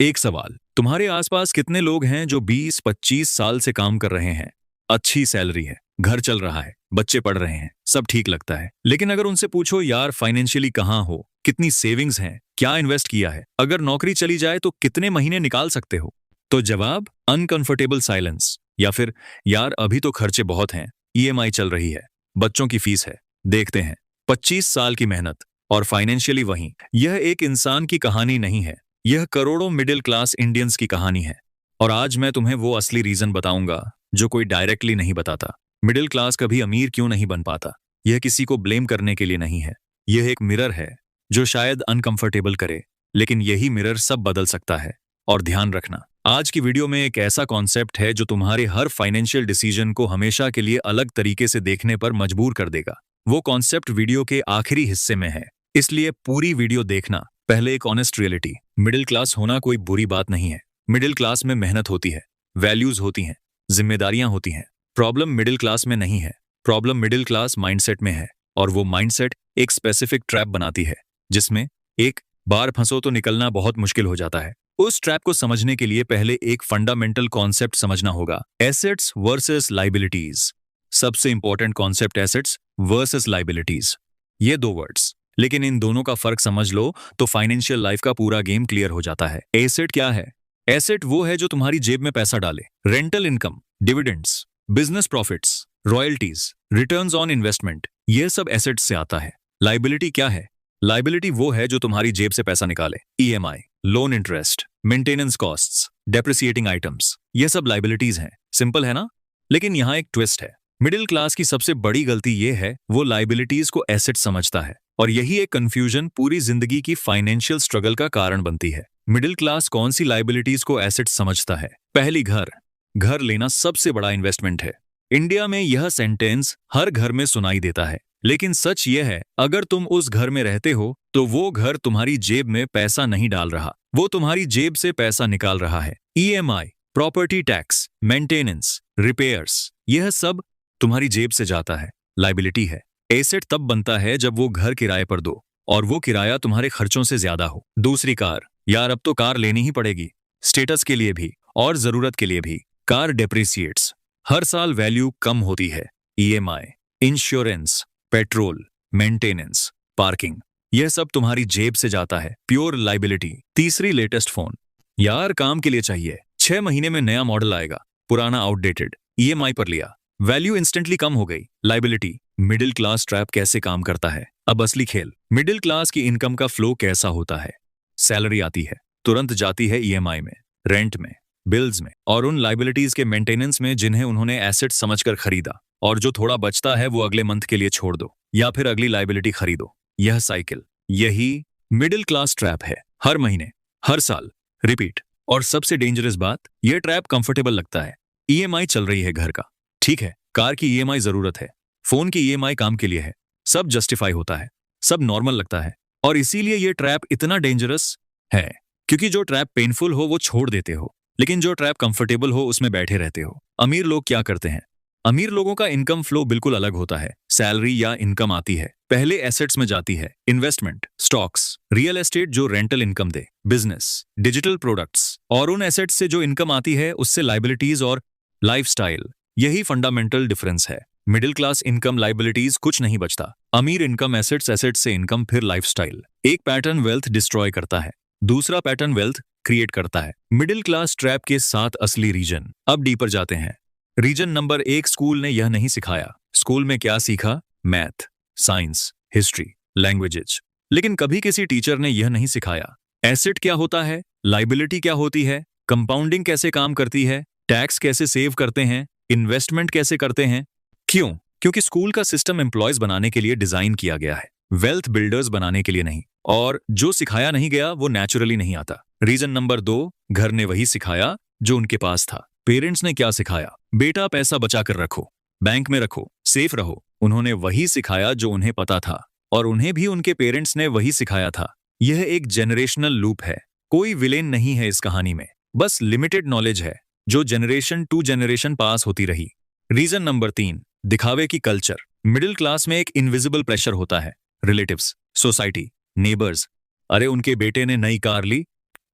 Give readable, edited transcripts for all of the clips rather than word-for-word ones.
एक सवाल, तुम्हारे आसपास कितने लोग हैं जो 20-25 साल से काम कर रहे हैं? अच्छी सैलरी है, घर चल रहा है, बच्चे पढ़ रहे हैं, सब ठीक लगता है। लेकिन अगर उनसे पूछो यार फाइनेंशियली कहाँ हो, कितनी सेविंग्स हैं, क्या इन्वेस्ट किया है, अगर नौकरी चली जाए तो कितने महीने निकाल सकते हो? तो जवाब अनकंफर्टेबल साइलेंस, या फिर यार अभी तो खर्चे बहुत हैं, ईएमआई चल रही है, बच्चों की फीस है। देखते हैं 25 साल की मेहनत और फाइनेंशियली वहीं। यह एक इंसान की कहानी नहीं है, यह करोड़ों मिडिल क्लास इंडियंस की कहानी है। और आज मैं तुम्हें वो असली रीजन बताऊंगा जो कोई डायरेक्टली नहीं बताता। मिडिल क्लास कभी अमीर क्यों नहीं बन पाता? यह किसी को ब्लेम करने के लिए नहीं है, यह एक मिरर है जो शायद अनकंफर्टेबल करे, लेकिन यही मिरर सब बदल सकता है। और ध्यान रखना, आज की वीडियो में एक ऐसा कॉन्सेप्ट है जो तुम्हारे हर फाइनेंशियल डिसीजन को हमेशा के लिए अलग तरीके से देखने पर मजबूर कर देगा। वो कॉन्सेप्ट वीडियो के आखिरी हिस्से में है, इसलिए पूरी वीडियो देखना। पहले एक ऑनेस्ट रियलिटी, मिडिल क्लास होना कोई बुरी बात नहीं है। मिडिल क्लास में मेहनत होती है, वैल्यूज होती हैं, जिम्मेदारियां होती हैं। प्रॉब्लम मिडिल क्लास में नहीं है, प्रॉब्लम मिडिल क्लास माइंडसेट में है। और वो माइंडसेट एक स्पेसिफिक ट्रैप बनाती है जिसमें एक बार फंसो तो निकलना बहुत मुश्किल हो जाता है। उस ट्रैप को समझने के लिए पहले एक फंडामेंटल कॉन्सेप्ट समझना होगा, एसेट्स वर्सेस लाइबिलिटीज। सबसे important concept assets versus liabilities, ये दो वर्ड्स, लेकिन इन दोनों का फर्क समझ लो तो फाइनेंशियल लाइफ का पूरा गेम क्लियर हो जाता है। एसेट क्या है? एसेट वो है जो तुम्हारी जेब में पैसा डाले। Rental income, dividends, business profits, royalties, returns on investment, ये सब एसेट्स से आता है। लाइबिलिटी क्या है? लाइबिलिटी वो है जो तुम्हारी जेब से पैसा निकाले। EMI, loan interest, maintenance costs, depreciating items, ये सब लाइबिलिटीज हैं। सिंपल है ना? लेकिन यहाँ एक ट्विस्ट है। मिडिल क्लास की सबसे बड़ी गलती ये है, वो लाइबिलिटीज को एसेट समझता है, और यही एक कंफ्यूजन पूरी जिंदगी की फाइनेंशियल स्ट्रगल का कारण बनती है। मिडिल क्लास कौन सी लाइबिलिटीज को एसेट समझता है? पहली, घर। घर लेना सबसे बड़ा इन्वेस्टमेंट है। इंडिया में यह सेंटेंस हर घर में सुनाई देता है, लेकिन सच यह है, अगर तुम उस घर में रहते हो तो वो घर तुम्हारी जेब में पैसा नहीं डाल रहा, वो तुम्हारी जेब से पैसा निकाल रहा है। EMI, property tax, maintenance, repairs, यह सब तुम्हारी जेब से जाता है, लाइबिलिटी है। एसेट तब बनता है जब वो घर किराए पर दो और वो किराया तुम्हारे खर्चों से ज्यादा हो। दूसरी, कार। यार अब तो कार लेनी ही पड़ेगी, स्टेटस के लिए भी और जरूरत के लिए भी। कार डेप्रिसिएट्स, हर साल वैल्यू कम होती है। EMI, insurance, petrol, maintenance, parking, यह सब तुम्हारी जेब से जाता है, प्योर लाइबिलिटी। तीसरी, लेटेस्ट फोन। यार काम के लिए चाहिए, 6 महीने में नया मॉडल आएगा, पुराना आउटडेटेड, ईएमआई पर लिया, वैल्यू इंस्टेंटली कम हो गई, लाइबिलिटी। मिडिल क्लास ट्रैप कैसे काम करता है? अब असली खेल। मिडिल क्लास की इनकम का फ्लो कैसा होता है? सैलरी आती है, तुरंत जाती है ईएमआई में, रेंट में, बिल्स में और उन लाइबिलिटीज के मेंटेनेंस में जिन्हें उन्होंने एसेट समझकर खरीदा। और जो थोड़ा बचता है वो अगले मंथ के लिए छोड़ दो या फिर अगली लाइबिलिटी खरीदो। यह साइकिल, यही मिडिल क्लास ट्रैप है। हर महीने, हर साल, रिपीट। और सबसे डेंजरस बात, यह ट्रैप कंफर्टेबल लगता है। ईएमआई चल रही है घर का, ठीक है, कार की ईएमआई जरूरत है, फोन की ईएमआई काम के लिए है, सब जस्टिफाई होता है, सब नॉर्मल लगता है। और इसीलिए ये ट्रैप इतना डेंजरस है, क्योंकि जो ट्रैप पेनफुल हो वो छोड़ देते हो, लेकिन जो ट्रैप कंफर्टेबल हो उसमें बैठे रहते हो। अमीर लोग क्या करते हैं? अमीर लोगों का इनकम फ्लो बिल्कुल अलग होता है। सैलरी या इनकम आती है, पहले एसेट्स में जाती है, इन्वेस्टमेंट, स्टॉक्स, रियल एस्टेट जो रेंटल इनकम दे, बिजनेस, डिजिटल प्रोडक्ट्स, और उन एसेट्स से जो इनकम आती है उससे लाइबिलिटीज और लाइफस्टाइल। यही फंडामेंटल डिफरेंस है। मिडिल क्लास इनकम लाइबिलिटीज कुछ नहीं बचता, अमीर इनकम एसेट्स, एसेट्स से इनकम, फिर लाइफस्टाइल। एक पैटर्न वेल्थ डिस्ट्रॉय करता है, दूसरा पैटर्न वेल्थ क्रिएट करता है। मिडिल क्लास ट्रैप के 7 असली रीजन। अब डीपर जाते हैं। रीजन नंबर 1, स्कूल ने यह नहीं सिखाया। स्कूल में क्या सीखा? मैथ, साइंस, हिस्ट्री, लैंग्वेजेज, लेकिन कभी किसी टीचर ने यह नहीं सिखाया एसेट क्या होता है, लाइबिलिटी क्या होती है, कंपाउंडिंग कैसे काम करती है, टैक्स कैसे सेव करते हैं, इन्वेस्टमेंट कैसे करते हैं। क्यों? क्योंकि स्कूल का सिस्टम एम्प्लॉयज बनाने के लिए डिजाइन किया गया है, वेल्थ बिल्डर्स बनाने के लिए नहीं। और जो सिखाया नहीं गया वो नेचुरली नहीं आता। रीजन नंबर 2, घर ने वही सिखाया जो उनके पास था। पेरेंट्स ने क्या सिखाया? बेटा पैसा बचा कर रखो, बैंक में रखो, सेफ रहो। उन्होंने वही सिखाया जो उन्हें पता था, और उन्हें भी उनके पेरेंट्स ने वही सिखाया था। यह एक जनरेशनल लूप है, कोई विलेन नहीं है इस कहानी में, बस लिमिटेड नॉलेज है जो जनरेशन टू जनरेशन पास होती रही। रीजन नंबर 3, दिखावे की कल्चर। मिडिल क्लास में एक इनविजिबल प्रेशर होता है, रिलेटिव्स, सोसाइटी, नेबर्स। अरे उनके बेटे ने नई कार ली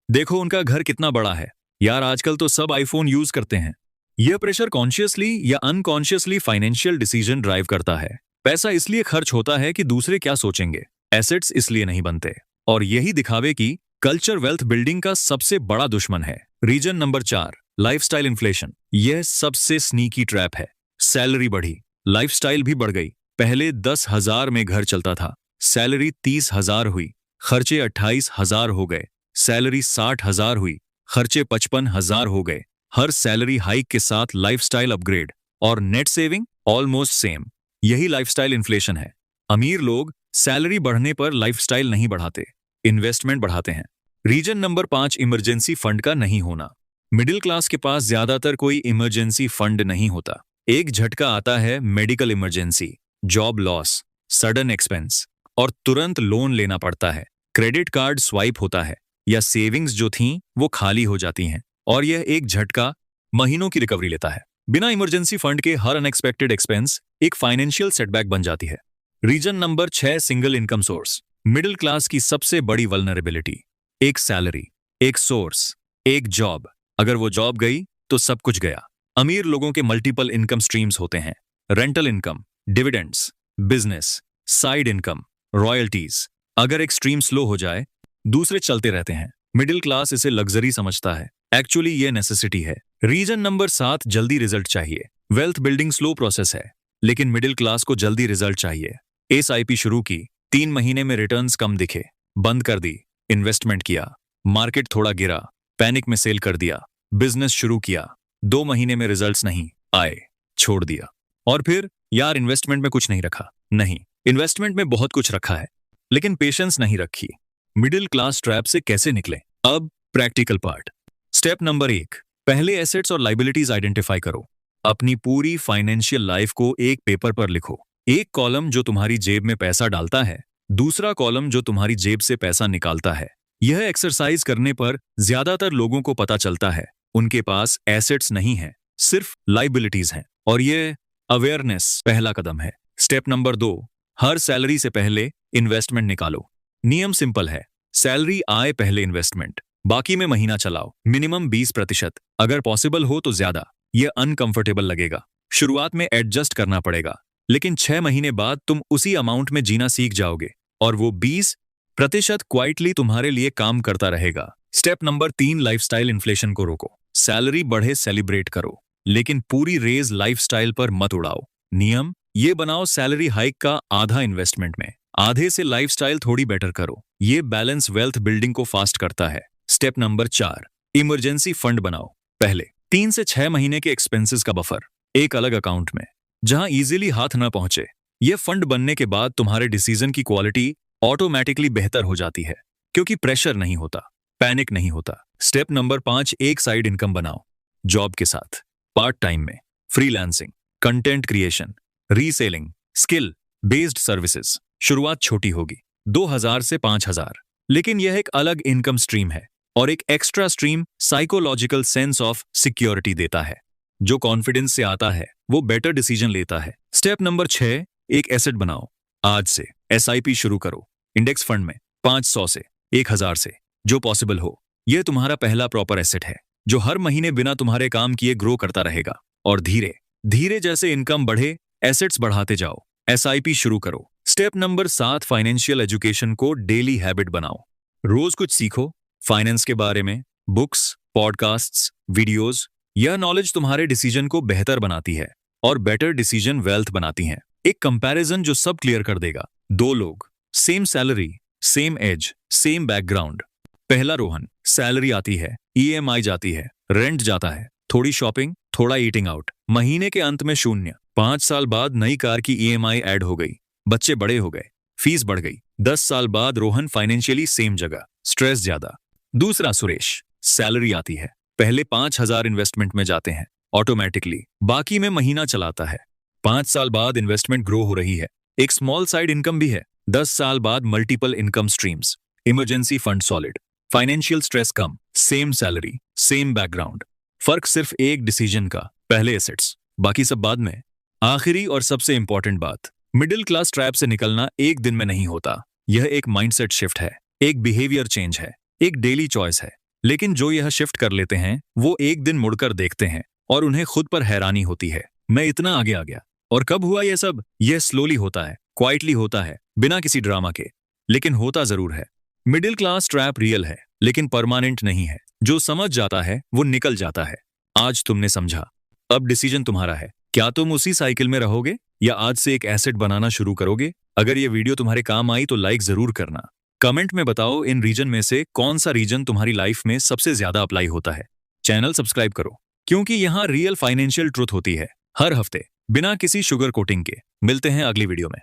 देखो उनका घर कितना बड़ा है, यार आजकल तो सब आईफोन यूज करते हैं। यह प्रेशर कॉन्शियसली या अनकॉन्शियसली फाइनेंशियल डिसीजन ड्राइव करता है। पैसा इसलिए खर्च होता है कि दूसरे क्या सोचेंगे, एसेट्स इसलिए नहीं बनते। और यही दिखावे कि कल्चर वेल्थ बिल्डिंग का सबसे बड़ा दुश्मन है। Reason number 4, lifestyle inflation. यह सबसे स्नीकी ट्रैप है। सैलरी बढ़ी, लाइफस्टाइल भी बढ़ गई। पहले 10,000 में घर चलता था, सैलरी 30,000 हुई, खर्चे 28,000 हो गए। सैलरी 60,000 हुई, खर्चे 55,000 हो गए। हर सैलरी हाइक के साथ लाइफस्टाइल अपग्रेड और नेट सेविंग ऑलमोस्ट सेम। यही लाइफस्टाइल इन्फ्लेशन है। अमीर लोग सैलरी बढ़ने पर लाइफस्टाइल नहीं बढ़ाते, इन्वेस्टमेंट बढ़ाते हैं। रीजन नंबर 5, इमरजेंसी फंड का नहीं होना। मिडिल क्लास के पास ज्यादातर कोई इमरजेंसी फंड नहीं होता। एक झटका आता है, medical emergency, job loss, sudden expense, और तुरंत लोन लेना पड़ता है। क्रेडिट कार्ड स्वाइप होता है या सेविंग्स जो थीं वो खाली हो जाती हैं, और यह एक झटका महीनों की रिकवरी लेता है। बिना इमरजेंसी फंड के हर अनएक्सपेक्टेड एक्सपेंस एक फाइनेंशियल सेटबैक बन जाती है। Reason number 6, single income source. Middle class की सबसे बड़ी वल्नरेबिलिटी, एक सैलरी, एक सोर्स, एक जॉब। अगर वो जॉब गई तो सब कुछ गया। अमीर लोगों के मल्टीपल इनकम स्ट्रीम्स होते हैं, rental income, dividends, business, side income, royalties. अगर एक स्ट्रीम स्लो हो जाए, दूसरे चलते रहते हैं। मिडिल क्लास इसे लग्जरी समझता है, एक्चुअली ये नेसेसिटी है। रीजन नंबर 7, जल्दी रिजल्ट चाहिए। वेल्थ बिल्डिंग स्लो प्रोसेस है, लेकिन मिडिल क्लास को जल्दी रिजल्ट चाहिए। एसआईपी शुरू की, 3 महीने में रिटर्न्स कम दिखे, बंद कर दी। इन्वेस्टमेंट किया, मार्केट थोड़ा गिरा, पैनिक में सेल कर दिया। बिजनेस शुरू किया, 2 महीने में रिजल्ट्स नहीं आए, छोड़ दिया। और फिर यार इन्वेस्टमेंट में कुछ नहीं रखा। नहीं, इन्वेस्टमेंट में बहुत कुछ रखा है, लेकिन पेशेंस नहीं रखी। मिडिल क्लास ट्रैप से कैसे निकले? अब प्रैक्टिकल पार्ट। स्टेप नंबर 1, पहले एसेट्स और लाइबिलिटीज आइडेंटिफाई करो। अपनी पूरी फाइनेंशियल लाइफ को एक पेपर पर लिखो। एक कॉलम जो तुम्हारी जेब में पैसा डालता है, दूसरा कॉलम जो तुम्हारी जेब से पैसा निकालता है। यह एक्सरसाइज करने पर ज्यादातर लोगों को पता चलता है उनके पास एसेट्स नहीं है, सिर्फ लाइबिलिटीज हैं। और यह अवेयरनेस पहला कदम है। स्टेप नंबर 2, हर सैलरी से पहले इन्वेस्टमेंट निकालो। नियम सिंपल है, सैलरी आए पहले इन्वेस्टमेंट, बाकी में महीना चलाओ। मिनिमम 20%, अगर पॉसिबल हो तो ज्यादा। यह अनकंफर्टेबल लगेगा, शुरुआत में एडजस्ट करना पड़ेगा, लेकिन 6 महीने बाद तुम उसी अमाउंट में जीना सीख जाओगे और वो 20% क्वाइटली तुम्हारे लिए काम करता रहेगा। स्टेप नंबर 3, लाइफस्टाइल इन्फ्लेशन को रोको। सैलरी बढ़े सेलिब्रेट करो, लेकिन पूरी रेज लाइफस्टाइल पर मत उड़ाओ। नियम ये बनाओ, सैलरी हाइक का आधा इन्वेस्टमेंट में, आधे से लाइफस्टाइल थोड़ी बेटर करो। ये बैलेंस वेल्थ बिल्डिंग को फास्ट करता है। स्टेप नंबर 4, इमरजेंसी फंड बनाओ। पहले 3 से 6 महीने के एक्सपेंसेस का बफर एक अलग अकाउंट में, जहां इजीली हाथ न पहुंचे। यह फंड बनने के बाद तुम्हारे डिसीजन की क्वालिटी ऑटोमेटिकली बेहतर हो जाती है, क्योंकि प्रेशर नहीं होता, पैनिक नहीं होता। स्टेप नंबर 5, एक साइड इनकम बनाओ। जॉब के साथ, पार्ट टाइम में, freelancing, content creation, reselling, skill based services. शुरुआत छोटी होगी, 2,000 से 5,000, लेकिन यह एक अलग इनकम स्ट्रीम है और एक extra stream psychological sense of security देता है। जो कॉन्फिडेंस से आता है वो बेटर डिसीजन लेता है। स्टेप नंबर 6, एक एसेट बनाओ। आज से एसआईपी शुरू करो, इंडेक्स फंड में 500 से 1,000 से, जो पॉसिबल हो। यह तुम्हारा पहला प्रॉपर एसेट है जो हर महीने बिना तुम्हारे काम किए ग्रो करता रहेगा। और धीरे धीरे जैसे इनकम बढ़े, एसेट्स बढ़ाते जाओ। एसआईपी शुरू करो। स्टेप नंबर 7, फाइनेंशियल एजुकेशन को डेली हैबिट बनाओ। रोज कुछ सीखो फाइनेंस के बारे में, बुक्स, पॉडकास्ट्स, वीडियोस। यह नॉलेज तुम्हारे डिसीजन को बेहतर बनाती है और बेटर डिसीजन वेल्थ बनाती हैं। एक कंपैरिजन जो सब क्लियर कर देगा। 2 लोग, same salary, same age, same background. पहला रोहन, सैलरी आती है, ईएमआई जाती है, रेंट जाता है, थोड़ी शॉपिंग, थोड़ा ईटिंग आउट, महीने के अंत में शून्य। 5 साल बाद नई कार की ईएमआई ऐड हो गई, बच्चे बड़े हो गए, फीस बढ़ गई। 10 साल बाद रोहन फाइनेंशियली सेम जगह, स्ट्रेस ज्यादा। दूसरा सुरेश, सैलरी आती है, पहले 5,000 इन्वेस्टमेंट में जाते हैं ऑटोमेटिकली, बाकी में महीना चलाता है। 5 साल बाद इन्वेस्टमेंट ग्रो हो रही है, एक स्मॉल साइड इनकम भी है। 10 साल बाद multiple income streams, emergency fund solid, financial stress कम, सेम सैलरी, सेम बैकग्राउंड। फर्क सिर्फ एक डिसीजन का, पहले एसेट्स, बाकी सब बाद में। आखिरी और सबसे इंपॉर्टेंट बात, मिडिल क्लास ट्रैप से निकलना एक दिन में नहीं होता। यह एक माइंडसेट शिफ्ट है, एक बिहेवियर चेंज है, एक डेली चॉइस है। लेकिन जो यह शिफ्ट कर लेते हैं वो एक दिन मुड़कर देखते हैं और उन्हें खुद पर हैरानी होती है, मैं इतना आगे आ गया। और कब हुआ यह सब? यह स्लोली होता है, क्वाइटली होता है, बिना किसी ड्रामा के, लेकिन होता जरूर है। मिडिल क्लास ट्रैप रियल है, लेकिन परमानेंट नहीं है। जो समझ जाता है वो निकल जाता है। आज तुमने समझा, अब डिसीजन तुम्हारा है। क्या तुम उसी साइकिल में रहोगे या आज से एक एसेट बनाना शुरू करोगे? अगर ये वीडियो तुम्हारे काम आई तो लाइक जरूर करना। कमेंट में बताओ इन रीजन में से कौन सा रीजन तुम्हारी लाइफ में सबसे ज्यादा अप्लाई होता है। चैनल सब्सक्राइब करो, क्योंकि यहाँ रियल फाइनेंशियल ट्रुथ होती है हर हफ्ते, बिना किसी शुगर कोटिंग के। मिलते हैं अगली वीडियो में।